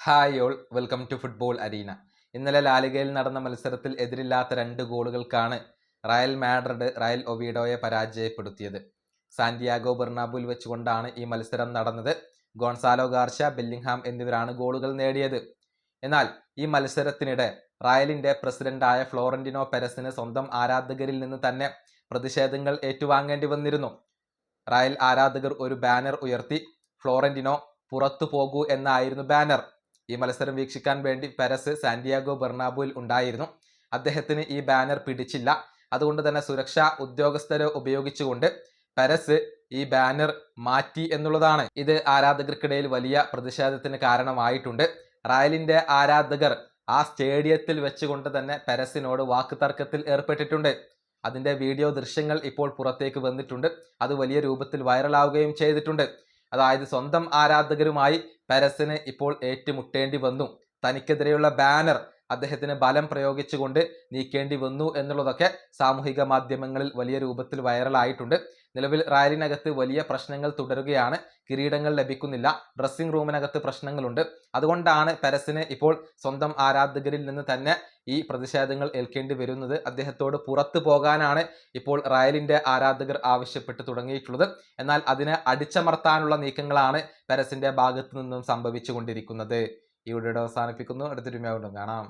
Hi all, welcome to football arena. ഇന്നലെ ലാലിഗയിൽ നടന്ന മത്സരത്തിൽ എതിരില്ലാത്ത 2 ഗോളുകൾക്കാണ് റയൽ മാഡ്രിഡ് റയൽ ഒവീഡോയെ പരാജയപ്പെടുത്തിയത്. സാന്റിയാഗോ ബെർണാബുവിൽ വെച്ചുകൊണ്ടാണ് ഈ മത്സരം നടന്നത്. ഗോൺസാലോ ഗാർഷ്യ, ബെല്ലിംഗ്ഹാം എന്നിവരാണ് ഗോളുകൾ നേടിയത്. എന്നാൽ ഈ മത്സരത്തിനിടെ റയലിന്റെ പ്രസിഡന്റായ ഫ്ലോറന്റിനോ പെരസിന് സ്വന്തം ആരാധകരിൽ നിന്ന് തന്നെ പ്രതിഷേധങ്ങൾ ഏറ്റുവാങ്ങേണ്ടി വന്നിരുന്നു. റയൽ ആരാധകർ ഒരു ബാനർ ഉയർത്തി. ഫ്ലോറന്റിനോ പുറത്തു പോകൂ എന്നായിരുന്നു ബാനർ. ഈ മത്സരം വീക്ഷിക്കാൻ വേണ്ടി പെരസ് സാന്റിയാഗോ ബെർണാബുവിൽ ഉണ്ടായിരുന്നു. അദ്ദേഹത്തിന് ഈ ബാനർ പിടിച്ചില്ല. അതുകൊണ്ട് തന്നെ സുരക്ഷാ ഉദ്യോഗസ്ഥരെ ഉപയോഗിച്ചുകൊണ്ട് പെരസ് ഈ ബാനർ മാറ്റി എന്നുള്ളതാണ്. ഇത് ആരാധകർക്കിടയിൽ വലിയ പ്രതിഷേധത്തിന് കാരണമായിട്ടുണ്ട്. റയലിന്റെ ആരാധകർ ആ സ്റ്റേഡിയത്തിൽ വെച്ചുകൊണ്ട് തന്നെ പെരസിനോട് വാക്കുതർക്കത്തിൽ ഏർപ്പെട്ടിട്ടുണ്ട്. അതിന്റെ വീഡിയോ ദൃശ്യങ്ങൾ ഇപ്പോൾ പുറത്തേക്ക് വന്നിട്ടുണ്ട്. അത് വലിയ രൂപത്തിൽ വൈറലാവുകയും ചെയ്തിട്ടുണ്ട്. അതായത് സ്വന്തം ആരാധകരുമായി പെരസിന് ഇപ്പോൾ ഏറ്റുമുട്ടേണ്ടി വന്നു. തനിക്കെതിരെയുള്ള ബാനർ അദ്ദേഹത്തിന് ബലം പ്രയോഗിച്ചുകൊണ്ട് നീക്കേണ്ടി വന്നു എന്നുള്ളതൊക്കെ സാമൂഹിക മാധ്യമങ്ങളിൽ വലിയ രൂപത്തിൽ വൈറലായിട്ടുണ്ട്. നിലവിൽ റയലിനകത്ത് വലിയ പ്രശ്നങ്ങൾ തുടരുകയാണ്. കിരീടങ്ങൾ ലഭിക്കുന്നില്ല. ഡ്രസ്സിംഗ് റൂമിനകത്ത് പ്രശ്നങ്ങളുണ്ട്. അതുകൊണ്ടാണ് പെരസിന് ഇപ്പോൾ സ്വന്തം ആരാധകരിൽ നിന്ന് തന്നെ ഈ പ്രതിഷേധങ്ങൾ ഏൽക്കേണ്ടി വരുന്നത്. അദ്ദേഹത്തോട് പുറത്തു പോകാനാണ് ഇപ്പോൾ റയലിന്റെ ആരാധകർ ആവശ്യപ്പെട്ടു തുടങ്ങിയിട്ടുള്ളത്. എന്നാൽ അതിനെ അടിച്ചമർത്താനുള്ള നീക്കങ്ങളാണ് പെരസിന്റെ ഭാഗത്തു നിന്നും സംഭവിച്ചു കൊണ്ടിരിക്കുന്നത്. ഈ വീഡിയോ അവസാനിപ്പിക്കുന്നു. അടുത്തൊരു വീഡിയോ കാണാം.